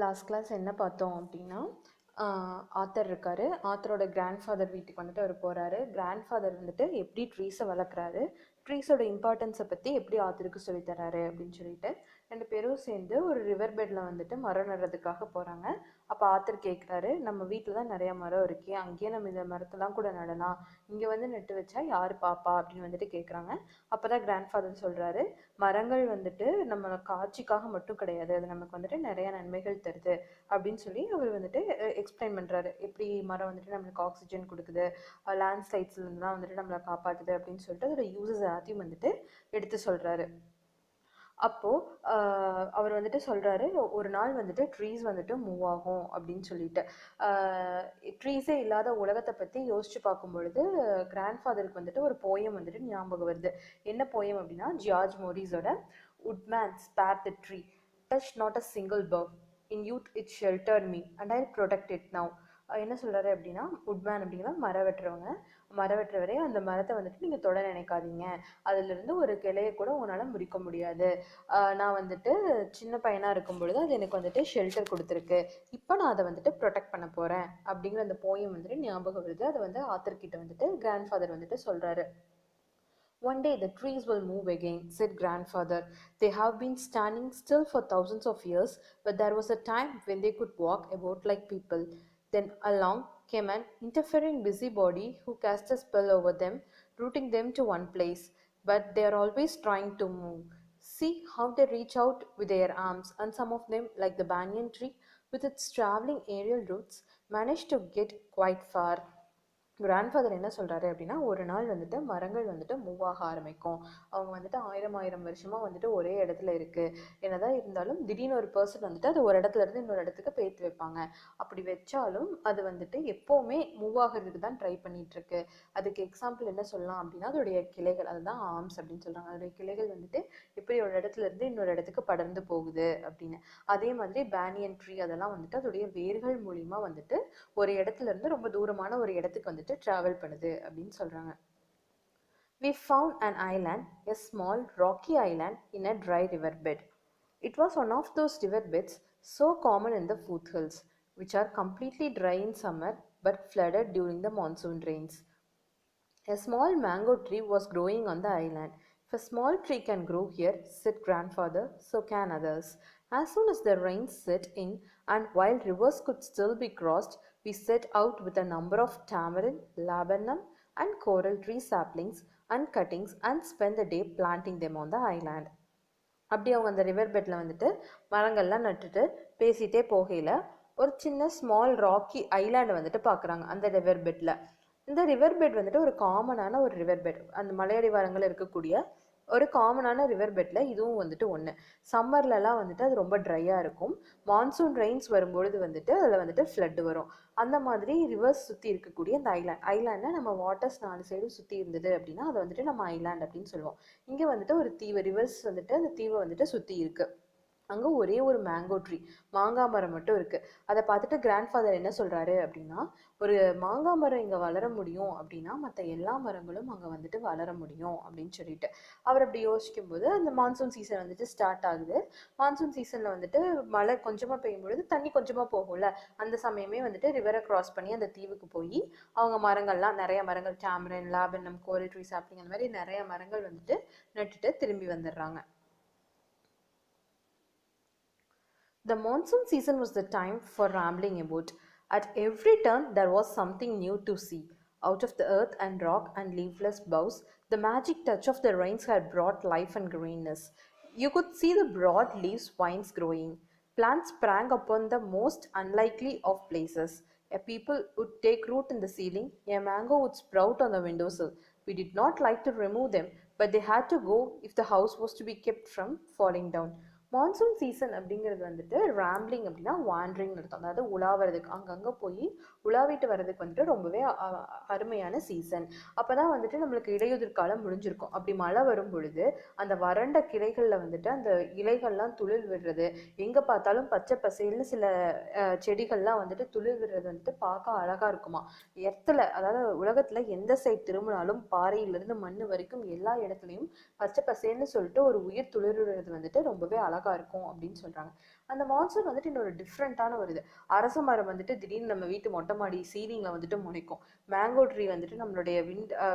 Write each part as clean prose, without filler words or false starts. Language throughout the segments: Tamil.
லாஸ்ட் கிளாஸ் என்ன பார்த்தோம் அப்படின்னா ஆத்தர் இருக்கார். ஆத்தரோட கிராண்ட் ஃபாதர் வீட்டுக்கு வந்துட்டு அவர் போகிறாரு. கிராண்ட் ஃபாதர் வந்துட்டு எப்படி ட்ரீஸை வளர்க்குறாரு, ட்ரீஸோட இம்பார்ட்டன்ஸை பற்றி எப்படி ஆத்தருக்கு சொல்லித்தராரு அப்படின்னு சொல்லிட்டு 2 பேரும் சேர்ந்து ஒரு ரிவர் பெட்டில் வந்துட்டு மரம் நடுறதுக்காக போகிறாங்க. அப்போ ஆத்தர் கேட்குறாரு, நம்ம வீட்டில் தான் நிறையா மரம் இருக்கே, அங்கேயே நம்ம இந்த மரத்தெல்லாம் கூட நடலாம், இங்கே வந்து நட்டு வச்சா யார் பாப்பா அப்படின்னு வந்துட்டு கேட்குறாங்க. அப்போ தான் கிராண்ட் ஃபாதர் சொல்கிறாரு, மரங்கள் வந்துட்டு நம்ம காட்சிக்காக மட்டும் கிடையாது, அது நமக்கு வந்துட்டு நிறைய நன்மைகள் தருது அப்படின்னு சொல்லி அவர் வந்துட்டு எக்ஸ்பிளைன் பண்ணுறாரு. எப்படி மரம் வந்துட்டு நம்மளுக்கு ஆக்சிஜன் கொடுக்குது, லேண்ட்ஸ்லைட்ஸ்லேருந்துலாம் வந்துட்டு நம்மளை காப்பாற்றுது அப்படின்னு சொல்லிட்டு அதோட யூசஸ் எல்லாத்தையும் வந்துட்டு எடுத்து சொல்கிறாரு. அப்போது அவர் வந்துட்டு சொல்கிறாரு, ஒரு நாள் வந்துட்டு ட்ரீஸ் வந்துட்டு மூவ் ஆகும் அப்படின்னு சொல்லிட்டு. ட்ரீஸே இல்லாத உலகத்தை பற்றி யோசிச்சு பார்க்கும் பொழுது கிராண்ட் ஃபாதருக்கு வந்துட்டு ஒரு போயம் வந்துட்டு ஞாபகம் வருது. என்ன போயம் அப்படின்னா, George மோரிஸோட "Woodman spare the tree, touch not a single bough. In youth it sheltered me and I'll protect it now." என்ன சொல்கிறாரு அப்படின்னா, உட்மேன் அப்படிங்கிற மரம் வெட்டுறவரே அந்த மரத்தை வந்துட்டு நீங்கள் தொட நினைக்காதீங்க, அதிலிருந்து ஒரு கிளையை கூட உன்னால் முறிக்க முடியாது. நான் வந்துட்டு சின்ன பையனாக இருக்கும் பொழுது அது எனக்கு வந்துட்டு ஷெல்டர் கொடுத்துருக்கு, இப்போ நான் அதை வந்துட்டு ப்ரொடெக்ட் பண்ண போகிறேன் அப்படிங்கிற அந்த போயம் வந்துட்டு ஞாபகம் வருது. அதை வந்து ஆத்தர்கிட்ட வந்துட்டு கிராண்ட் ஃபாதர் வந்துட்டு சொல்கிறாரு. "One day the trees will move again," said grandfather. "They have been standing still for thousands of years, but there was a time when they could walk about like people. Then along came an interfering busybody who cast a spell over them, rooting them to one place. But they are always trying to move. See how they reach out with their arms, and some of them, like the banyan tree, with its traveling aerial roots, manage to get quite far." Grandfather என்ன சொல்கிறாரு அப்படின்னா, ஒரு நாள் வந்துட்டு மரங்கள் வந்துட்டு மூவ் ஆக ஆரம்பிக்கும். அவங்க வந்துட்டு ஆயிரம் வருஷமாக வந்துட்டு ஒரே இடத்துல இருக்குது. என்னதான் இருந்தாலும் திடீர்னு ஒரு பர்சன் வந்துட்டு அது ஒரு இடத்துல இருந்து இன்னொரு இடத்துக்கு பேர்த்து வைப்பாங்க. அப்படி வச்சாலும் அது வந்துட்டு எப்போவுமே மூவ் ஆகிறதுக்கு தான் ட்ரை பண்ணிகிட்ருக்கு. அதுக்கு எக்ஸாம்பிள் என்ன சொல்லலாம் அப்படின்னா, அதோடைய கிளைகள், அதுதான் ஆர்ம்ஸ் அப்படின்னு சொல்கிறாங்க. அதோடைய கிளைகள் வந்துட்டு எப்படி ஒரு இடத்துல இருந்து இன்னொரு இடத்துக்கு படர்ந்து போகுது அப்படின்னு. அதே மாதிரி பேனியன் ட்ரீ அதெல்லாம் வந்துட்டு அதோடைய வேர்கள் மூலிமா வந்துட்டு ஒரு இடத்துல இருந்து ரொம்ப தூரமான ஒரு இடத்துக்கு வந்துட்டு டிராவல் பண்ணுது அப்படின்னு சொல்றாங்க. "We found an island, a small rocky island in a dry river bed. It was one of those river beds so common in the foothills, which are completely dry in summer but flooded during the monsoon rains. A small mango tree was growing on the island. If a small tree can grow here," said grandfather, "so can others. As soon as the rains set in and while rivers could still be crossed, we set out with a number of tamarind, laburnum, and coral tree saplings and cuttings and spent the day planting them on the island." அப்படி அவங்க அந்த ரிவர் பெட்டில் வந்துட்டு மரங்கள்லாம் நட்டுட்டு பேசிகிட்டே போகையில் ஒரு சின்ன ஸ்மால் ராக்கி ஐலாண்டை வந்துட்டு பார்க்குறாங்க அந்த ரிவர் பெட்டில். இந்த ரிவர் பெட் வந்துட்டு ஒரு காமனான ஒரு ரிவர் பெட், அந்த மலையடிவாரங்கள் இருக்கக்கூடிய ஒரு காமனான ரிவர் பெட்டில் இதுவும் வந்துட்டு ஒன்று. சம்மர்லலாம் வந்துட்டு அது ரொம்ப ட்ரையாக இருக்கும். மான்சூன் ரெயின்ஸ் வரும்பொழுது வந்துட்டு அதில் வந்துட்டு ஃப்ளட் வரும். அந்த மாதிரி ரிவர்ஸ் சுற்றி இருக்கக்கூடிய அந்த ஐலாண்டில் நம்ம வாட்டர்ஸ் 4 சைடும் சுற்றி இருந்தது அப்படின்னா அதை வந்துட்டு நம்ம ஐலாண்ட் அப்படின்னு சொல்லுவோம். இங்கே வந்துட்டு ஒரு தீவு, ரிவர்ஸ் வந்துட்டு அந்த தீவை வந்துட்டு சுற்றி இருக்குது. அங்கே ஒரே ஒரு மேங்கோ ட்ரீ, மாங்காய் மரம் மட்டும் இருக்குது. அதை பார்த்துட்டு கிராண்ட்ஃபாதர் என்ன சொல்கிறாரு அப்படின்னா, ஒரு மாங்காய் மரம் இங்கே வளர முடியும் அப்படின்னா மற்ற எல்லா மரங்களும் அங்கே வந்துட்டு வளர முடியும் அப்படின்னு சொல்லிட்டு அவர் அப்படி யோசிக்கும்போது அந்த மான்சூன் சீசன் வந்துட்டு ஸ்டார்ட் ஆகுது. மான்சூன் சீசனில் வந்துட்டு மழை கொஞ்சமாக பெய்யும் பொழுது தண்ணி கொஞ்சமாக போகும்ல, அந்த சமயமே வந்துட்டு ரிவரை கிராஸ் பண்ணி அந்த தீவுக்கு போய் அவங்க மரங்கள்லாம் நிறைய மரங்கள், டேமரின், லாபனம், கோரல் ட்ரீ சாப்ளிங், அந்த மாதிரி நிறைய மரங்கள் வந்துட்டு நட்டுட்டு திரும்பி வந்துடுறாங்க. The monsoon season was the time for rambling about. At every turn there was something new to see. Out of the earth and rock and leafless boughs, the magic touch of the rains had brought life and greenness. You could see the broad leaves vines growing. Plants sprang upon the most unlikely of places. A people would take root in the ceiling, a mango would sprout on the windowsill. We did not like to remove them, but they had to go if the house was to be kept from falling down. Monsoon season அப்படிங்கிறது வந்துட்டு ராம்பிளிங் அப்படின்னா வாண்ட்ரிங்னு அர்த்தம். அதாவது உலாவறதுக்கு, அங்கங்கே போய் உலாவிட்டு வர்றதுக்கு வந்துட்டு ரொம்பவே அருமையான சீசன். அப்போ தான் வந்துட்டு நம்மளுக்கு இலையுதிர் காலம் முடிஞ்சிருக்கும். அப்படி மழை வரும் பொழுது அந்த வறண்ட கிளைகளில் வந்துட்டு அந்த இலைகள்லாம் துளிர் விடுறது, எங்கே பார்த்தாலும் பச்சை பசேல்னு சில செடிகள்லாம் வந்துட்டு துளிர் விடுறது வந்துட்டு பார்க்க அழகாக இருக்குமா. எர்த்தில், அதாவது உலகத்தில் எந்த சைட் திரும்பினாலும் பாறையிலிருந்து மண் வரைக்கும் எல்லா இடத்துலையும் பச்சை பசேல்னு சொல்லிட்டு ஒரு உயிர் துளிர் விடுறது வந்துட்டு ரொம்பவே அழகாக அழகாக இருக்கும் அப்படின்னு சொல்கிறாங்க. அந்த மான்சூன் வந்துட்டு இன்னொரு டிஃப்ரெண்ட்டான ஒரு இது. அரச மரம் வந்துட்டு திடீர்னு நம்ம வீட்டு மொட்டை மாடி சீலிங்கில் வந்துட்டு முளைக்கும். மேங்கோ ட்ரீ வந்துட்டு நம்மளுடைய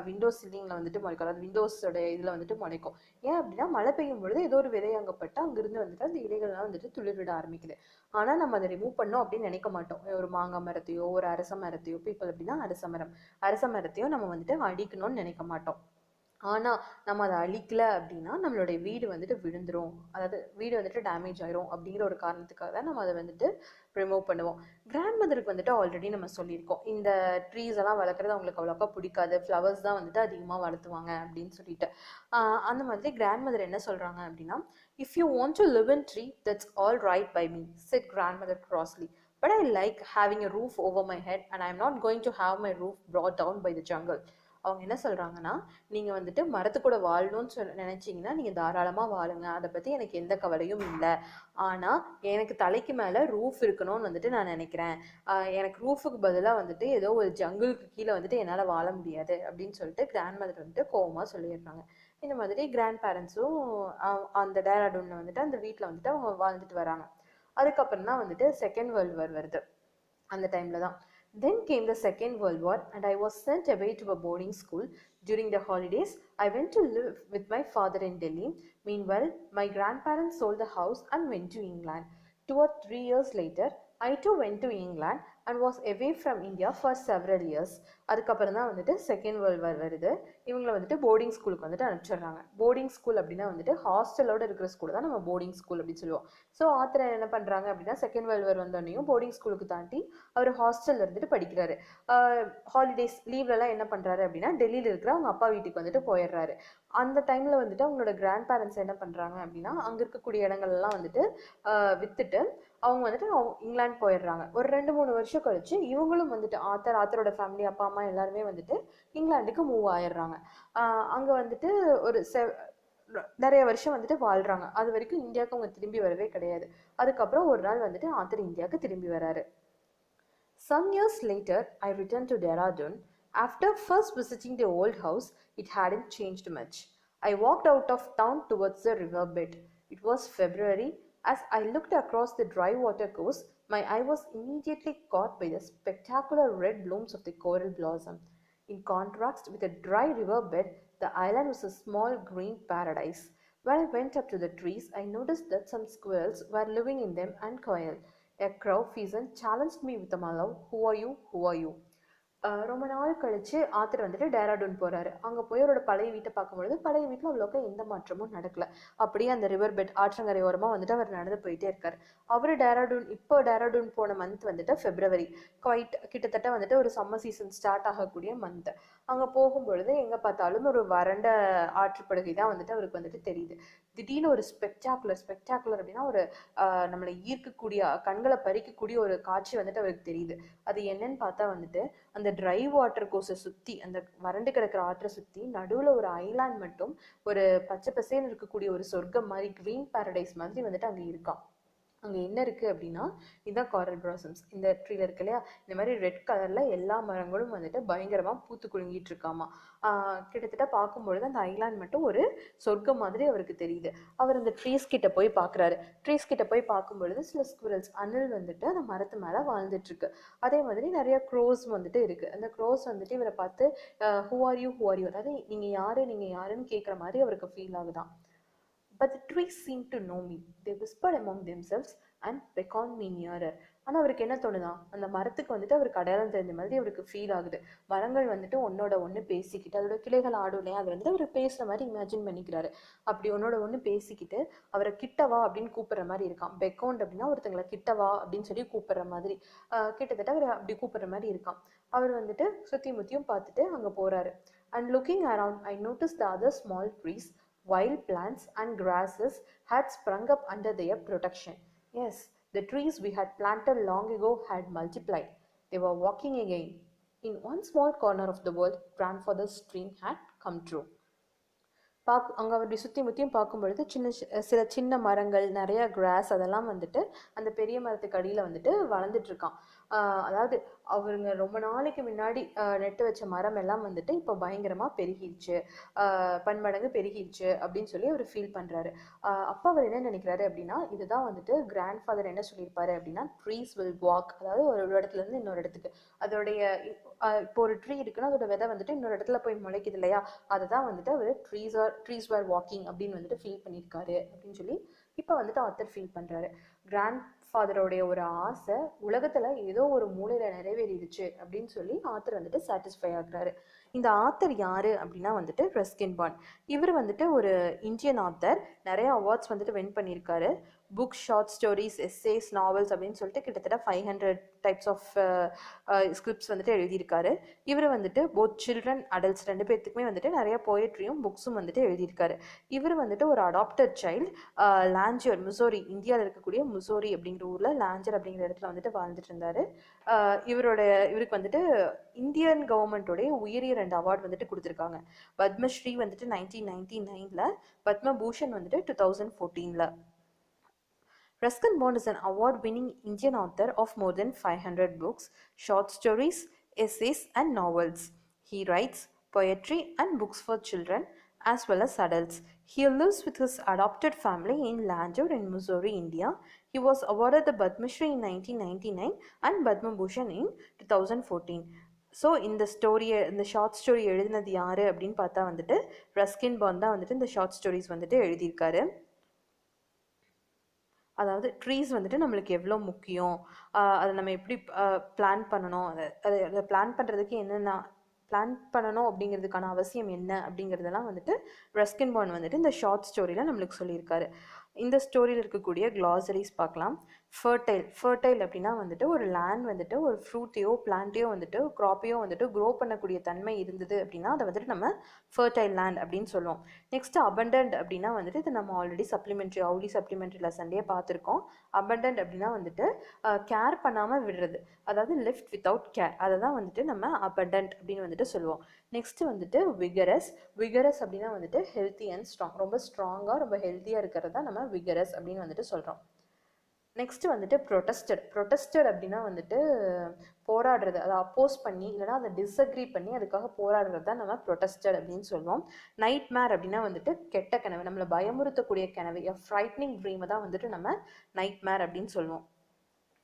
விண்டோ சீலிங்கில் வந்துட்டு முளைக்கும், அதாவது விண்டோஸோட இதில் வந்துட்டு முளைக்கும். ஏன் அப்படின்னா மழை பெய்யும் பொழுது ஏதோ ஒரு விதை அங்கப்பட்டு அங்கிருந்து வந்துட்டு அந்த இலைகள்லாம் வந்துட்டு துளிர்விட ஆரம்பிக்குது. ஆனால் நம்ம அதை ரிமூவ் பண்ணோம் அப்படின்னு நினைக்க மாட்டோம். ஒரு மாங்காய் மரத்தையோ ஒரு அரச மரத்தையோ, பீப்பிள் அப்படின்னா அரச மரத்தையோ நம்ம வந்துட்டு அடிக்கணும்னு நினைக்க மாட்டோம். ஆனால் நம்ம அதை அழிக்கல அப்படின்னா நம்மளுடைய வீடு வந்துட்டு விழுந்துரும், அதாவது வீடு வந்துட்டு டேமேஜ் ஆயிரும் அப்படிங்கிற ஒரு காரணத்துக்காக தான் நம்ம அதை வந்துட்டு ரிமூவ் பண்ணுவோம். கிராண்ட் மதருக்கு வந்துட்டு ஆல்ரெடி நம்ம சொல்லியிருக்கோம், இந்த ட்ரீஸ் எல்லாம் வளர்க்குறது அவங்களுக்கு அவ்வளோக்கா பிடிக்காது, ஃப்ளவர்ஸ் தான் வந்துட்டு அதிகமாக வளர்த்துவாங்க அப்படின்னு சொல்லிட்டு. அந்த மாதிரி கிராண்ட் மதர் என்ன சொல்கிறாங்க அப்படின்னா, if you want to live in tree that's all right by me, said grandmother crossly, but I like having a roof over my head and I am not going to have my roof brought down by the jungle. அவங்க என்ன சொல்கிறாங்கன்னா, நீங்கள் வந்துட்டு மரத்து கூட வாழணும்னு நினச்சிங்கன்னா நீங்கள் தாராளமாக வாழுங்க, அதை பற்றி எனக்கு எந்த கவலையும் இல்லை. ஆனால் எனக்கு தலைக்கு மேலே ரூஃப் இருக்கணும்னு வந்துட்டு நான் நினைக்கிறேன். எனக்கு ரூஃபுக்கு பதிலாக வந்துட்டு ஏதோ ஒரு ஜங்கிளுக்கு கீழே வந்துட்டு என்னால் வாழ முடியாது அப்படின்னு சொல்லிட்டு கிராண்ட் மதர் வந்துட்டு கோவமாக சொல்லிடுறாங்க. இந்த மாதிரி கிராண்ட் பேரண்ட்ஸும் அந்த டேராடூனில் வந்துட்டு அந்த வீட்டில் வந்துட்டு அவங்க வாழ்ந்துட்டு வராங்க. அதுக்கப்புறம் தான் வந்துட்டு செகண்ட் வேர்ல்டு வார் வருது. அந்த டைமில் தான் Then came the Second World War and I was sent away to a boarding school. During the holidays, I went to live with my father in Delhi. Meanwhile, my grandparents sold the house and went to England. 2 or 3 years later, I too went to England and was away from India for several years. அதுக்கப்புறம் தான் வந்துட்டு செகண்ட் வேர்ல்டு வார் வருது. இவங்களை வந்துட்டு போர்டிங் ஸ்கூலுக்கு வந்துட்டு அனுப்பிச்சிடுறாங்க. போர்டிங் ஸ்கூல் அப்படின்னா வந்துட்டு ஹாஸ்டலோட இருக்கிற ஸ்கூல் தான் நம்ம போர்டிங் ஸ்கூல் அப்படின்னு சொல்லுவோம். ஸோ ஆத்தர் என்ன பண்ணுறாங்க அப்படின்னா, செகண்ட் வேர்ல்டு வார் வந்தோடனையும் போர்டிங் ஸ்கூலுக்கு தாண்டி அவர் ஹாஸ்டலில் இருந்துட்டு படிக்கிறாரு. ஹாலிடேஸ் லீவ்லலாம் என்ன பண்ணுறாரு அப்படின்னா, டெல்லியில் இருக்கிற அவங்க அப்பா வீட்டுக்கு வந்துட்டு போயிடுறாரு. அந்த டைமில் வந்துட்டு அவங்களோட கிராண்ட் பேரண்ட்ஸ் என்ன பண்ணுறாங்க அப்படின்னா, அங்கே இருக்கக்கூடிய இடங்கள்லாம் வந்துட்டு விற்றுட்டு அவங்க வந்துட்டு இங்கிலாந்து போயிடுறாங்க. ஒரு 2-3 வருஷம் கழிச்சு இவங்களும் வந்துட்டு ஆத்தரோட ஃபேமிலி, அப்பா அம்மா எல்லாருமே வந்துட்டு இங்கிலாந்துக்கு மூவ் ஆயிடுறாங்க. அங்கே வந்துட்டு ஒரு நிறைய வருஷம் வந்துட்டு வாழ்கிறாங்க. அது வரைக்கும் இந்தியாவுக்கு அவங்க திரும்பி வரவே கிடையாது. அதுக்கப்புறம் ஒரு நாள் வந்துட்டு ஆத்தர் இந்தியாவுக்கு திரும்பி வராரு. Some years later, I returned to Dehradun. After first visiting the old house, it hadn't changed much. I walked out of town towards the riverbed. It was February. As I looked across the dry water course, my eye was immediately caught by the spectacular red blooms of the coral blossom. In contrast with the dry riverbed, the island was a small green paradise. When I went up to the trees, I noticed that some squirrels were living in them and quail. A crow pheasant challenged me with a mallow, "Who are you? Who are you?" ரொம்ப நாள் கழிச்சு ஆத்தர் வந்துட்டு டேராடூன் போறாரு. அங்கே போய் அவரோட பழைய வீட்டை பார்க்கும்பொழுது பழைய வீட்டில் அவ்வளோக்கா எந்த மாற்றமும் நடக்கல. அப்படியே அந்த ரிவர் பெட் ஆற்றங்கரை ஓரமாக வந்துட்டு அவர் நடந்து போயிட்டே இருக்காரு. அவர் டேராடூன் போன மந்த் வந்துட்டு February, கிட்டத்தட்ட வந்துட்டு ஒரு சம்மர் சீசன் ஸ்டார்ட் ஆகக்கூடிய மந்த். அங்கே போகும்பொழுது எங்கே பார்த்தாலும் ஒரு வறண்ட ஆற்றுப்படுகை தான் வந்துட்டு அவருக்கு வந்துட்டு தெரியுது. திடீர்னு ஒரு ஸ்பெக்டாகுலர் அப்படின்னா ஒரு நம்மளை ஈர்க்கக்கூடிய, கண்களை பறிக்கக்கூடிய ஒரு காட்சி வந்துட்டு அவருக்கு தெரியுது. அது என்னன்னு பார்த்தா வந்துட்டு, அந்த ட்ரை வாட்டர் கோர்ஸை சுற்றி, அந்த வறண்டு கிடக்கிற ஆற்றை சுற்றி நடுவில் ஒரு ஐலாண்ட் மட்டும் ஒரு பச்சை பசேன்னு இருக்கக்கூடிய ஒரு சொர்க்கம் மாதிரி, க்ரீன் பேரடைஸ் மாதிரி வந்துட்டு அங்கே இருக்கான். அங்கே என்ன இருக்குது அப்படின்னா, இதுதான் காரல் பிளாசம்ஸ். இந்த ட்ரீல இருக்கு இல்லையா, இந்த மாதிரி ரெட் கலரில் எல்லா மரங்களும் வந்துட்டு பயங்கரமாக பூத்து குலுங்கிட்டு இருக்காமா. கிட்டத்தட்ட பார்க்கும்பொழுது அந்த ஐலாண்ட் மட்டும் ஒரு சொர்க்கம் மாதிரி அவருக்கு தெரியுது. அவர் அந்த ட்ரீஸ் கிட்ட போய் பார்க்குறாரு. ட்ரீஸ் கிட்ட போய் பார்க்கும்பொழுது சில ஸ்குரல்ஸ், அணில் வந்துட்டு அந்த மரத்து மேலே வாழ்ந்துட்டு இருக்கு. அதே மாதிரி நிறைய க்ரோஸ் வந்துட்டு இருக்குது. அந்த க்ரோஸ் வந்துட்டு இவரை பார்த்து ஹூ ஆர் யூ, அதாவது நீங்கள் யாருன்னு கேட்குற மாதிரி அவருக்கு feel ஆகுதான். But the trees seemed to know me. They whispered among themselves and beckoned me nearer. ஆனால் அவருக்கு என்ன தோணுதான், அந்த மரத்துக்கு வந்துட்டு அவருக்கு அடையாளம் தெரிஞ்ச மாதிரி அவருக்கு ஃபீல் ஆகுது. மரங்கள் வந்துட்டு ஒன்னோட ஒன்று பேசிக்கிட்டு, அதோட கிளைகள் ஆடும் இல்லையா, அது வந்துட்டு அவர் பேசுகிற மாதிரி இமேஜின் பண்ணிக்கிறாரு. அப்படி ஒன்னோட ஒன்று பேசிக்கிட்டு அவரை கிட்டவா அப்படின்னு கூப்பிட்ற மாதிரி இருக்கான். பெக்கவுண்ட் அப்படின்னா ஒருத்தங்களை கிட்டவா அப்படின்னு சொல்லி கூப்பிட்ற மாதிரி, கிட்டத்தட்ட அவர் அப்படி கூப்பிட்ற மாதிரி இருக்கான். அவர் வந்துட்டு சுற்றி முற்றியும் பார்த்துட்டு அங்கே போகிறாரு. And looking around, I noticed the other small trees, wild plants and grasses had sprung up under their protection. Yes, the trees we had planted long ago had multiplied. They were walking again. In one small corner of the world, grandfather's dream had come true. அங்கே அப்படி சுற்றி முற்றியும் பார்க்கும் பொழுது சில சின்ன மரங்கள், நிறைய கிராஸ், அதெல்லாம் வந்துட்டு அந்த பெரிய மரத்துக்கு அடியில் வந்துட்டு வளர்ந்துட்டுருக்கான். அதாவது அவருங்க ரொம்ப நாளைக்கு முன்னாடி நெட்டு வச்ச மரம் எல்லாம் வந்துட்டு இப்போ பயங்கரமாக பெருகிடுச்சு, பன்மடங்கு பெருகிடுச்சு அப்படின்னு சொல்லி அவர் ஃபீல் பண்ணுறாரு. அப்போ அவர் என்ன நினைக்கிறாரு அப்படின்னா, இதுதான் வந்துட்டு கிராண்ட் ஃபாதர் என்ன சொல்லியிருப்பாரு அப்படின்னா, ட்ரீஸ் வில் வாக், அதாவது ஒரு இடத்துல இருந்து இன்னொரு இடத்துக்கு அதோடைய இப்போ ஒரு ட்ரீ இருக்குன்னா அதோட விதை வந்துட்டு இன்னொரு இடத்துல போய் முளைக்குது இல்லையா, அதுதான் வந்துட்டு அவர் ட்ரீஸ் ஆர் வாக்கிங் அப்படின்னு வந்துட்டு ஃபீல் பண்ணியிருக்காரு அப்படின்னு சொல்லி இப்போ வந்துட்டு ஆத்தர் ஃபீல் பண்ணுறாரு. கிராண்ட் ஃபாதரோடைய ஒரு ஆசை உலகத்தில் ஏதோ ஒரு மூலையில் நிறைவேறிடுச்சு அப்படின்னு சொல்லி ஆத்தர் வந்துட்டு சாட்டிஸ்ஃபை ஆகுறாரு. இந்த ஆத்தர் யாரு அப்படின்னா வந்துட்டு ரஸ்கின் பாண்ட். இவர் வந்துட்டு ஒரு இந்தியன் ஆத்தர், நிறைய அவார்ட்ஸ் வந்துட்டு வின் பண்ணியிருக்காரு. Books, short stories, essays, novels அப்படின்னு சொல்லிட்டு கிட்டத்தட்ட 500 டைப்ஸ் ஆஃப் ஸ்கிரிப்ட்ஸ் வந்துட்டு எழுதியிருக்காரு. இவர் வந்துட்டு போத் சில்ட்ரன் அடல்ட்ஸ் ரெண்டு பேர்த்துக்குமே வந்துட்டு நிறைய போயட்ரியும் புக்ஸும் வந்துட்டு எழுதியிருக்காரு. இவர் வந்துட்டு ஒரு அடாப்டட் சைல்டு, லாஞ்சர், முசோரி, இந்தியாவில் இருக்கக்கூடிய முசோரி அப்படிங்கிற ஊரில் லாஞ்சர் அப்படிங்கிற இடத்துல வந்துட்டு வாழ்ந்துட்டு இருந்தார். இவருக்கு வந்துட்டு இந்தியன் கவர்மெண்ட்டோடைய உயரிய 2 அவார்டு வந்துட்டு கொடுத்துருக்காங்க. பத்மஸ்ரீ வந்துட்டு 1999, பத்மபூஷன் வந்துட்டு 2014. Ruskin Bond is an award-winning Indian author of more than 500 books, short stories, essays, and novels. He writes poetry and books for children as well as adults. He lives with his adopted family in Lanjur in Missouri, India. He was awarded the Padma Shri in 1999 and Padma Bhushan in 2014. So இந்த ஷார்ட் ஸ்டோரி எழுதினது யார் அப்படின்னு பார்த்தா வந்துட்டு ரஸ்கின் பாண்ட் தான் வந்துட்டு இந்த ஷார்ட் ஸ்டோரிஸ் வந்துட்டு எழுதியிருக்காரு. அதாவது ட்ரீஸ் வந்துட்டு நம்மளுக்கு எவ்வளோ முக்கியம், அதை நம்ம எப்படி பிளான் பண்ணணும், அதை பிளான் பண்ணுறதுக்கு என்னென்ன பிளான் பண்ணணும் அப்படிங்கிறதுக்கான அவசியம் என்ன அப்படிங்கிறதெல்லாம் வந்துட்டு ரஸ்கின் பாண்ட் வந்துட்டு இந்த ஷார்ட் ஸ்டோரியில் நம்மளுக்கு சொல்லியிருக்காரு. இந்த ஸ்டோரியில் இருக்கக்கூடிய க்ளாசரிஸ் பார்க்கலாம். ஃபர்டைல் அப்படின்னா வந்துட்டு ஒரு லேண்ட் வந்துட்டு ஒரு ஃப்ரூட்டையோ பிளான்ட்டையோ வந்துட்டு க்ராப்பையோ வந்துட்டு க்ரோ பண்ணக்கூடிய தன்மை இருந்தது அப்படின்னா அதை வந்துட்டு நம்ம ஃபர்டைல் லேண்ட் அப்படின்னு சொல்லுவோம். நெக்ஸ்ட் அபண்டன்ட் அப்படின்னா வந்துட்டு இது நம்ம ஆல்ரெடி சப்ளிமெண்ட்ரி லெசன்லேயே பார்த்துருக்கோம். அபண்டன்ட் அப்படின்னா வந்துட்டு கேர் பண்ணாமல் விடுறது, அதாவது லெஃப்ட் வித்தவுட் கேர், அதை தான் வந்துட்டு நம்ம அபண்டன்ட் அப்படின்னு வந்துட்டு சொல்லுவோம். நெக்ஸ்ட் வந்துட்டு விகரஸ் அப்படின்னா வந்துட்டு ஹெல்த்தி அண்ட் ஸ்ட்ராங், ரொம்ப ஸ்ட்ராங்காக ரொம்ப ஹெல்த்தியாக இருக்கிறது தான் நம்ம விகரஸ் அப்படின்னு வந்துட்டு சொல்கிறோம். நெக்ஸ்ட் வந்துட்டு ப்ரொட்டஸ்டட் அப்படின்னா வந்துட்டு போராடுறது, அதை அப்போஸ் பண்ணி இல்லைனா அதை டிஸ்அக்ரி பண்ணி அதுக்காக போராடுறது தான் நம்ம ப்ரொட்டஸ்டட் அப்படின்னு சொல்லுவோம். நைட் மேர் அப்படின்னா வந்துட்டு கெட்ட கனவு, நம்மளை பயமுறுத்தக்கூடிய கனவு, ஃப்ரைட்னிங் ட்ரீமை தான் வந்துட்டு நம்ம நைட் மேர் அப்படின்னு சொல்லுவோம்.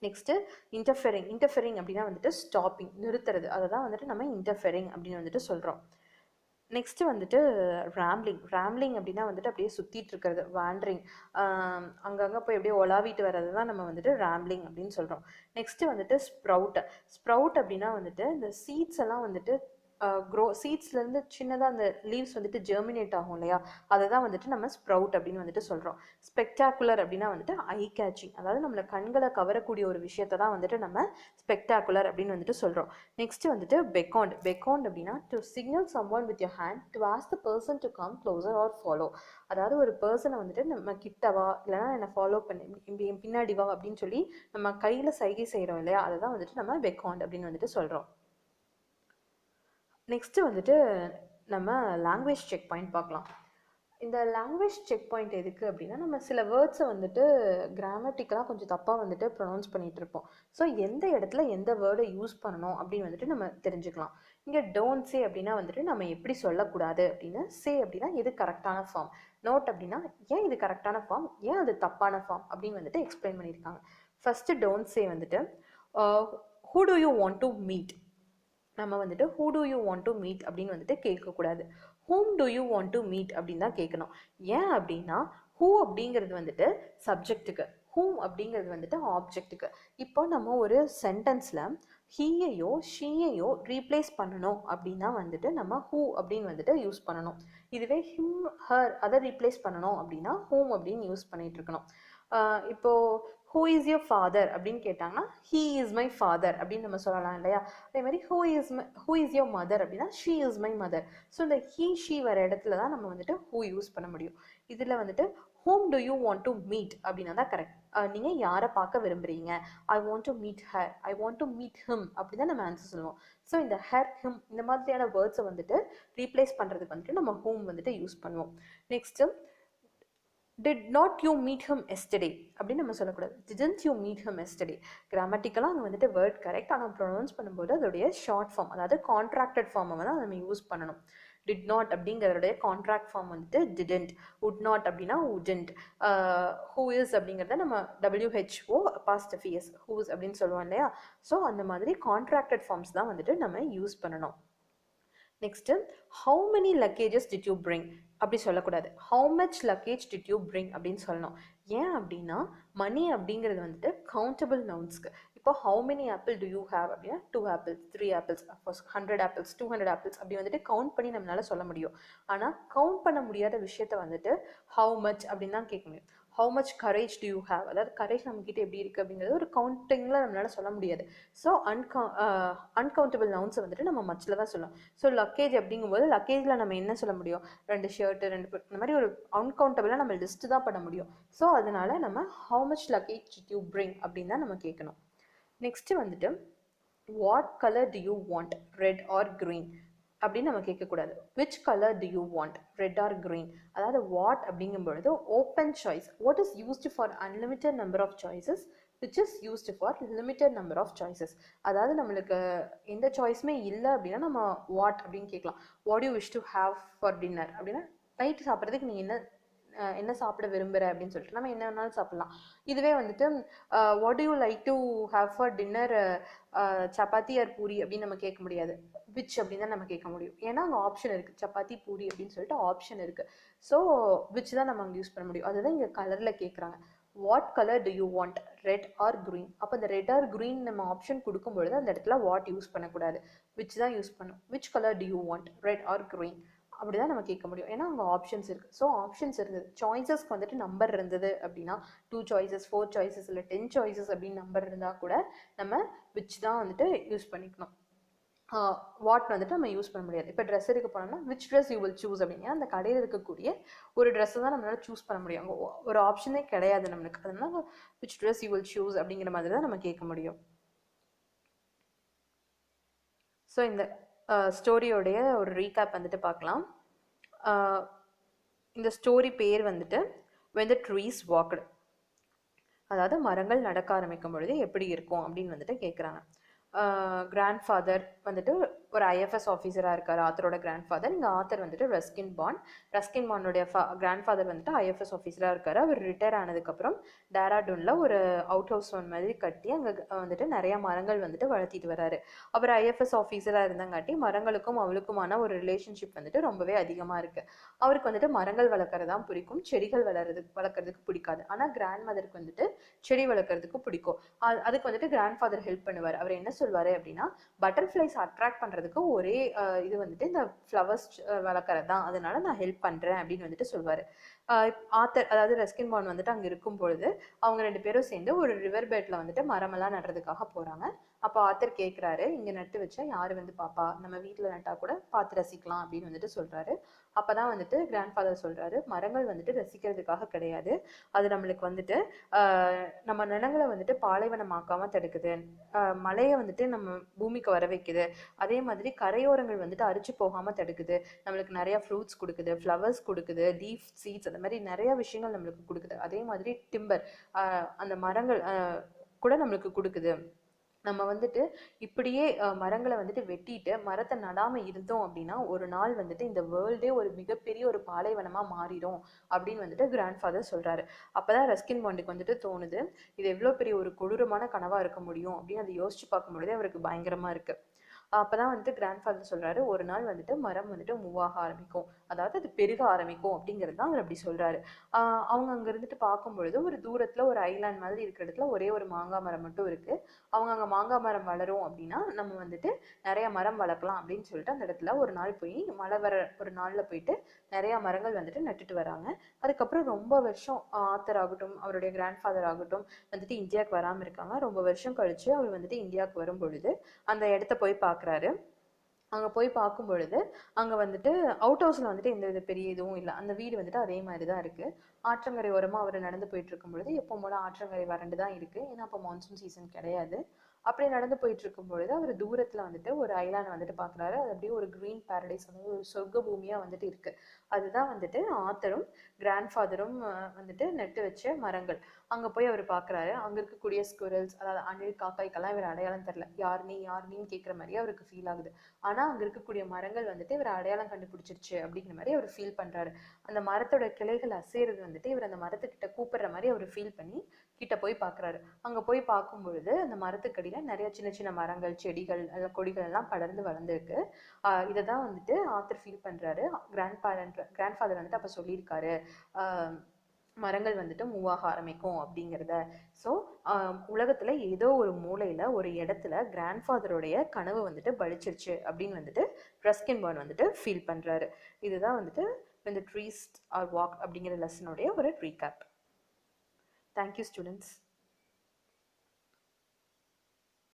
நெக்ஸ்ட்டு இன்டர்ஃபெரிங் அப்படின்னா வந்துட்டு ஸ்டாப்பிங், நிறுத்துறது, அதை தான் வந்துட்டு நம்ம இன்டர்ஃபெரிங் அப்படின்னு வந்துட்டு சொல்கிறோம். நெக்ஸ்ட்டு வந்துட்டு ரேம்லிங் அப்படின்னா வந்துட்டு அப்படியே சுற்றிட்டு இருக்கிறது, வாண்ட்ரிங், அங்கங்கே போய் அப்படியே ஒலாவிட்டு வர்றது தான் நம்ம வந்துட்டு ரேம்லிங் அப்படின்னு சொல்கிறோம். நெக்ஸ்ட்டு வந்துட்டு ஸ்ப்ரவுட் அப்படின்னா வந்துட்டு இந்த சீட்ஸ் எல்லாம் வந்துட்டு சீட்ஸ்லேருந்து சின்னதாக அந்த லீவ்ஸ் வந்துட்டு ஜெர்மினேட் ஆகும் இல்லையா, அதை தான் வந்துட்டு நம்ம ஸ்ப்ரவுட் அப்படின்னு வந்துட்டு சொல்கிறோம். ஸ்பெக்டாகுலர் அப்படின்னா வந்துட்டு ஐ கேச்சிங், அதாவது நம்மளை கண்களை கவரக்கூடிய ஒரு விஷயத்தை தான் வந்துட்டு நம்ம ஸ்பெக்டாகுலர் அப்படின்னு வந்துட்டு சொல்கிறோம். நெக்ஸ்ட் வந்துட்டு பெக்காண்ட் அப்படின்னா to signal someone with your hand to ask the person to come closer or follow, அதாவது ஒரு பர்சனை வந்துட்டு நம்ம கிட்டவா இல்லைனா என்னை ஃபாலோ பண்ணி பின்னாடி வா அப்படின்னு சொல்லி நம்ம கையில் சைகை செய்கிறோம் இல்லையா, அதை தான் வந்துட்டு நம்ம பெக்காண்ட் அப்படின்னு வந்துட்டு சொல்கிறோம். நெக்ஸ்ட்டு வந்துட்டு நம்ம லாங்குவேஜ் செக் பாயிண்ட் பார்க்கலாம். இந்த லாங்குவேஜ் செக் பாயிண்ட் எதுக்கு அப்படின்னா, நம்ம சில வேர்ட்ஸை வந்துட்டு கிராமட்டிக்கலாக கொஞ்சம் தப்பாக வந்துட்டு ப்ரொனவுன்ஸ் பண்ணிகிட்டு இருப்போம். ஸோ எந்த இடத்துல எந்த வேர்டை யூஸ் பண்ணணும் அப்படின்னு வந்துட்டு நம்ம தெரிஞ்சுக்கலாம். இங்கே டோன்ட் சே அப்படின்னா வந்துட்டு நம்ம எப்படி சொல்லக்கூடாது அப்படின்னு, சே அப்படின்னா எது கரெக்டான ஃபார்ம், நோட் அப்படின்னா ஏன் இது கரெக்டான ஃபார்ம், ஏன் அது தப்பான ஃபார்ம் அப்படின்னு வந்துட்டு எக்ஸ்பிளைன் பண்ணியிருக்காங்க. ஃபஸ்ட்டு டோன்ட் சே வந்துட்டு who do you want to meet, நம்ம வந்துட்டு who do you want to meet அப்படின்னு வந்துட்டு கேட்கக்கூடாது. Whom do you want to meet அப்படின்னு தான் கேட்கணும். ஏன் அப்படின்னா ஹூ அப்படிங்கிறது வந்துட்டு சப்ஜெக்ட்டுக்கு, ஹூம் அப்படிங்கிறது வந்துட்டு ஆப்ஜெக்ட்டுக்கு. இப்போ நம்ம ஒரு சென்டென்ஸில் ஹீயையோ ஷீயையோ ரீப்ளேஸ் பண்ணணும் அப்படின்னா வந்துட்டு நம்ம ஹூ அப்படின்னு வந்துட்டு யூஸ் பண்ணணும். இதுவே ஹிம் ஹர் அதை ரீப்ளேஸ் பண்ணணும் அப்படின்னா ஹூம் அப்படின்னு யூஸ் பண்ணிட்டு இருக்கணும். இப்போது ஹூ இஸ் யோர் ஃபாதர் அப்படின்னு கேட்டாங்கன்னா ஹீ இஸ் மை ஃபாதர் அப்படின்னு நம்ம சொல்லலாம் இல்லையா. அதே மாதிரி ஹூ இஸ் யோர் மதர் அப்படின்னா she is my mother. So இந்த ஹீ ஷீ வர இடத்துல தான் நம்ம வந்துட்டு ஹூ யூஸ் பண்ண முடியும். இதில் வந்துட்டு whom do you want to meet அப்படின்னா தான் கரெக்ட். நீங்கள் யாரை பார்க்க விரும்புகிறீங்க, I want to meet her, I want to meet him அப்படி தான் நம்ம ஆன்சர் சொல்லுவோம். ஸோ இந்த ஹர் ஹிம் இந்த மாதிரியான வேர்ட்ஸை வந்துட்டு ரீப்ளேஸ் பண்ணுறதுக்கு வந்துட்டு நம்ம ஹூம் வந்துட்டு யூஸ் பண்ணுவோம். Next did not you meet him yesterday அப்படின்னு நம்ம சொல்லக்கூடாது. Didn't you meet him yesterday. கிராமட்டிக்கலாக அங்கே வந்துட்டு வேர்ட் கரெக்ட், ஆனால் ப்ரொனவுன்ஸ் பண்ணும்போது அதோடைய ஷார்ட் ஃபார்ம், அதாவது கான்ட்ராக்டட் ஃபார்மை வந்து நம்ம யூஸ் பண்ணணும். டிட் நாட் அப்படிங்கிறதுடைய கான்ட்ராக்ட் ஃபார்ம் வந்துட்டு டிடென்ட். வுட் நாட் அப்படின்னா வுடென்ட். ஹூ இஸ் அப்படிங்கிறத நம்ம WHO பாஸ்ட் ஹூஸ் அப்படின்னு சொல்லுவோம் இல்லையா. ஸோ அந்த மாதிரி கான்ட்ராக்டட் ஃபார்ம்ஸ் தான் வந்துட்டு நம்ம யூஸ் பண்ணணும். Next how many luggages did you bring அப்படி சொல்லக்கூடாது. How much luggage did you bring அப்படின்னு சொல்லணும். ஏன் அப்படின்னா மணி அப்படிங்கிறது வந்துட்டு கவுண்டபிள் நவுன்ஸ்க்கு. இப்போ how many apple to you have அப்படின்னா 2 apples 3 apples of course 100 apples 200 apples அப்படி வந்துட்டு கவுண்ட் பண்ணி நம்மளால சொல்ல முடியும். ஆனால் கவுண்ட் பண்ண முடியாத விஷயத்த வந்துட்டு ஹவு மச் அப்படின்னு தான் கேட்க முடியும். How much courage to you have, அதாவது கரேஜ் நம்மக்கிட்ட எப்படி இருக்குது அப்படிங்கிறது ஒரு கவுண்டிங்கில் நம்மளால சொல்ல முடியாது. ஸோ அன்கவுண்டபிள் நவுன்ஸை வந்துட்டு நம்ம மச்சில் தான் சொல்லலாம். ஸோ லக்கேஜ் அப்படிங்கும்போது லக்கேஜில் நம்ம என்ன சொல்ல முடியும், 2 ஷர்ட்டு 2 இந்த மாதிரி ஒரு அன்கவுண்டபிளாக நம்ம லிஸ்ட்டு தான் பண்ண முடியும். ஸோ அதனால நம்ம how much luggage did you bring அப்படின்னு தான் நம்ம கேட்கணும். நெக்ஸ்ட்டு வந்துட்டு what colour do you want, red or green அப்படின்னு நம்ம கேட்கக்கூடாது. Which colour do you want, red or green. அதாவது வாட் அப்படிங்கும்பொழுது open choice. What is used for unlimited number of choices which is used for limited number of choices. அதாவது நம்மளுக்கு எந்த சாய்ஸுமே இல்லை அப்படின்னா நம்ம வாட் அப்படின்னு கேட்கலாம். What you wish to have for dinner அப்படின்னா நைட்டு சாப்பிட்றதுக்கு நீ என்ன சாப்பிட விரும்புகிற அப்படின்னு சொல்லிட்டு நம்ம என்ன வேணாலும் சாப்பிட்லாம். இதுவே வந்துட்டு what do you like to have for dinner, chapati or puri அப்படின்னு நம்ம கேட்க முடியாது. விச் அப்படின்னு தான் நம்ம கேட்க முடியும். ஏன்னா அங்கே ஆப்ஷன் இருக்குது, சப்பாத்தி பூரி அப்படின்னு சொல்லிட்டு ஆப்ஷன் இருக்குது. ஸோ விச் தான் நம்ம அங்கே யூஸ் பண்ண முடியும். அதுதான் இங்கே கலரில் கேட்குறாங்க. What colour do you want, red or green. அப்போ இந்த ரெட் ஆர் க்ரீன் நம்ம ஆப்ஷன் கொடுக்கும்பொழுது அந்த இடத்துல வாட் யூஸ் பண்ணக்கூடாது, விச் தான் யூஸ் பண்ணும். Which colour do you want, red or green அப்படி தான் நம்ம கேட்க முடியும். ஏன்னா அங்கே ஆப்ஷன்ஸ் இருக்குது. ஸோ ஆப்ஷன்ஸ் இருந்தது, சாய்ஸஸ்க்கு வந்துட்டு நம்பர் இருந்தது அப்படின்னா 2 சாய்ஸஸ் 4 சாய்ஸஸ் இல்லை 10 சாய்ஸஸ் அப்படின்னு நம்பர் இருந்தால் கூட நம்ம விச் தான் வந்துட்டு யூஸ் பண்ணிக்கணும். வாட் வந்துட்டு நம்ம யூஸ் பண்ண முடியாது. இப்போ ட்ரெஸ் எடுக்க போனோம்னா which dress you will choose அப்படின்னா அந்த கடையில் இருக்கக்கூடிய ஒரு ட்ரெஸ்ஸை தான் நம்மளால சூஸ் பண்ண முடியும். அங்கே ஒரு ஆப்ஷனே கிடையாது நம்மளுக்கு. அதனால which dress you will choose அப்படிங்கிற மாதிரி தான் நம்ம கேட்க முடியும். ஸோ இந்த ஸ்டோரியோடைய ஒரு ரீகேப் வந்துட்டு பார்க்கலாம். இந்த ஸ்டோரி பேர் வந்துட்டு when the trees walked, அதாவது மரங்கள் நடக்க ஆரம்பிக்கும் பொழுது எப்படி இருக்கும் அப்படின்னு வந்துட்டு கேட்குறாங்க. கிராண்ட் ஃபாதர் வந்துட்டு ஒரு IFS ஆஃபீஸராக இருக்கார், ஆத்தரோட கிராண்ட் ஃபாதர். இங்கே ஆத்தர் வந்துட்டு ரஸ்கின் பாண்டுடைய கிராண்ட் ஃபாதர் வந்துட்டு IFS ஆஃபீஸராக இருக்கார். அவர் ரிட்டையர் ஆனதுக்கப்புறம் டேராடூனில் ஒரு அவுட் ஹவுஸ் ஒன் மாதிரி கட்டி அங்கே வந்துட்டு நிறையா மரங்கள் வந்துட்டு வளர்த்திட்டு வராரு. அவர் IFS ஆஃபீஸராக இருந்தங்காட்டி மரங்களுக்கும் அவளுக்குமான ஒரு ரிலேஷன்ஷிப் வந்துட்டு ரொம்பவே அதிகமாக இருக்குது. அவருக்கு வந்துட்டு மரங்கள் வளர்க்குறதான் பிடிக்கும், செடிகள் வளர்க்குறதுக்கு பிடிக்காது. ஆனால் கிராண்ட் மதருக்கு வந்துட்டு செடி வளர்க்குறதுக்கு பிடிக்கும். அதுக்கு வந்துட்டு கிராண்ட் ஃபாதர் ஹெல்ப் பண்ணுவார். அவர் என்ன சொல்வார் அப்படின்னா, பட்டர்ஃப்ளைஸ் அட்ராக்ட் பண்ணுறதுக்கு ஒரே இது வந்துட்டு இந்த ஃப்ளவர்ஸ் வளர்க்குறது தான், அதனால நான் ஹெல்ப் பண்ணுறேன் அப்படின்னு வந்துட்டு சொல்வார். ஆத்தர் அதாவது ரஸ்கின் பாண்ட் வந்துட்டு அங்கே இருக்கும் பொழுது அவங்க 2 பேரும் சேர்ந்து ஒரு ரிவர் பெட்டில் வந்துட்டு மரமெல்லாம் நடுறதுக்காக போகிறாங்க. அப்போ ஆத்தர் கேட்குறாரு, இங்கே நட்டு வச்சா யார் வந்து பாப்பா, நம்ம வீட்டில் நட்டால் கூட பார்த்து ரசிக்கலாம் அப்படின்னு வந்துட்டு சொல்கிறாரு. அப்போ தான் வந்துட்டு கிராண்ட் ஃபாதர் சொல்கிறாரு, மரங்கள் வந்துட்டு ரசிக்கிறதுக்காக கிடையாது, அது நம்மளுக்கு வந்துட்டு நம்ம நிலங்களை வந்துட்டு பாலைவனமாக்காமல் தடுக்குது, மழையை வந்துட்டு நம்ம பூமிக்கு வர வைக்குது, அதே மாதிரி கரையோரங்கள் வந்துட்டு அரிச்சு போகாமல் தடுக்குது, நம்மளுக்கு நிறையா ஃப்ரூட்ஸ் கொடுக்குது, ஃப்ளவர்ஸ் கொடுக்குது, லீஃப் சீட்ஸ் அந்த மாதிரி நிறையா விஷயங்கள் நம்மளுக்கு கொடுக்குது. அதே மாதிரி டிம்பர் அந்த மரங்கள் கூட நம்மளுக்கு கொடுக்குது. நம்ம வந்துட்டு இப்படியே மரங்களை வந்துட்டு வெட்டிட்டு மரத்தை நடாமல் இருந்தோம் அப்படின்னா ஒரு நாள் வந்துட்டு இந்த வேர்ல்டே ஒரு மிகப்பெரிய ஒரு பாலைவனமாக மாறிடும் அப்படின்னு வந்துட்டு கிராண்ட் ஃபாதர் சொல்கிறாரு. அப்போ தான் ரஸ்கின் பாண்டுக்கு வந்துட்டு தோணுது, இது எவ்வளோ பெரிய ஒரு கொடூரமான கனவாக இருக்க முடியும் அப்படின்னு அதை யோசிச்சு பார்க்கும்பொழுதே அவருக்கு பயங்கரமாக இருக்குது. அப்போ தான் வந்துட்டு கிராண்ட் ஃபாதர் சொல்கிறாரு, ஒரு நாள் வந்துட்டு மரம் வந்துட்டு மூவ் ஆக ஆரம்பிக்கும், அதாவது அது பெருக ஆரம்பிக்கும் அப்படிங்கிறது தான் அவர் அப்படி சொல்கிறாரு. அவங்க அங்கே இருந்துட்டு பார்க்கும்பொழுது ஒரு தூரத்தில் ஒரு ஐலாண்ட் மாதிரி இருக்கிற இடத்துல ஒரே ஒரு மாங்காய் மரம் மட்டும் இருக்குது. அவங்க அங்கே மாங்காய் மரம் வளரும் அப்படின்னா நம்ம வந்துட்டு நிறையா மரம் வளர்க்கலாம் அப்படின்னு சொல்லிட்டு அந்த இடத்துல ஒரு நாள் போய் மழை வர ஒரு நாளில் போயிட்டு நிறையா மரங்கள் வந்துட்டு நட்டுட்டு வராங்க. அதுக்கப்புறம் ரொம்ப வருஷம் ஆத்தர் ஆகட்டும் அவருடைய கிராண்ட் ஃபாதர் ஆகட்டும் வந்துட்டு இந்தியாவுக்கு வராமல் இருக்காங்க. ரொம்ப வருஷம் கழித்து அவர் வந்துட்டு இந்தியாவுக்கு வரும் பொழுது அந்த இடத்த போய் பார்க்குறாரு. அங்கே போய் பார்க்கும் பொழுது அங்கே வந்துட்டு அவுட் ஹவுஸில் வந்துட்டு எந்த வித பெரிய இதுவும் இல்லை, அந்த வீடு வந்துட்டு அதே மாதிரி தான் இருக்குது. ஆற்றங்கரை ஓரமாக அவர் நடந்து போயிட்டு இருக்கும் பொழுது எப்போ போல ஆற்றங்கரை வறண்டு தான் இருக்குது, ஏன்னா அப்போ மான்சூன் சீசன் கிடையாது. அப்படி நடந்து போயிட்டு இருக்கும் பொழுது அவர் தூரத்துல வந்துட்டு ஒரு ஐலாண்ட் வந்துட்டு பாக்குறாரு. அது அப்படியே ஒரு கிரீன் பேரடைஸ், வந்து ஒரு சொர்க்க பூமியா வந்துட்டு இருக்கு. அதுதான் வந்துட்டு ஆத்தரும் கிராண்ட்ஃபாதரும் வந்துட்டு நட்டு வச்ச மரங்கள். அங்க போய் அவர் பாக்குறாரு. அங்க இருக்கக்கூடிய ஸ்குரல்ஸ், அதாவது அணில், காக்காய்க்கெல்லாம் இவர் அடையாளம் தெரியல. யார் நீ யார் நீன்னு கேட்குற மாதிரியே அவருக்கு ஃபீல் ஆகுது. ஆனா அங்க இருக்கக்கூடிய மரங்கள் வந்துட்டு இவர் அடையாளம் கண்டுபிடிச்சிருச்சு அப்படிங்கிற மாதிரி அவர் ஃபீல் பண்றாரு. அந்த மரத்தோட கிளைகள் அசைறது வந்துட்டு இவர் அந்த மரத்துக்கிட்ட கூப்பிடுற மாதிரி அவர் ஃபீல் பண்ணி கிட்ட போய் பாக்குறாரு. அங்க போய் பார்க்கும் பொழுது அந்த மரத்துக்கடியில நிறைய சின்ன சின்ன மரங்கள், செடிகள், கொடிகள் எல்லாம் படர்ந்து வளர்ந்துருக்கு. இதைதான் வந்துட்டு ஆத்தர் ஃபீல் பண்றாரு. கிராண்ட்ஃபாதர் வந்துட்டு அப்ப சொல்லியிருக்காரு, மரங்கள் வந்துட்டு மூவ் ஆக ஆரம்பிக்கும் அப்படிங்கிறத. ஸோ உலகத்துல ஏதோ ஒரு மூலையில ஒரு இடத்துல கிராண்ட்ஃபாதருடைய கனவு வந்துட்டு பலிச்சிருச்சு அப்படின்னு வந்துட்டு ரஸ்கின் பாண்ட் வந்துட்டு ஃபீல் பண்றாரு. இதுதான் வந்துட்டு when the trees are walked அப்படிங்கிற லெசனுடைய ஒரு ரீகேப். Thank you students.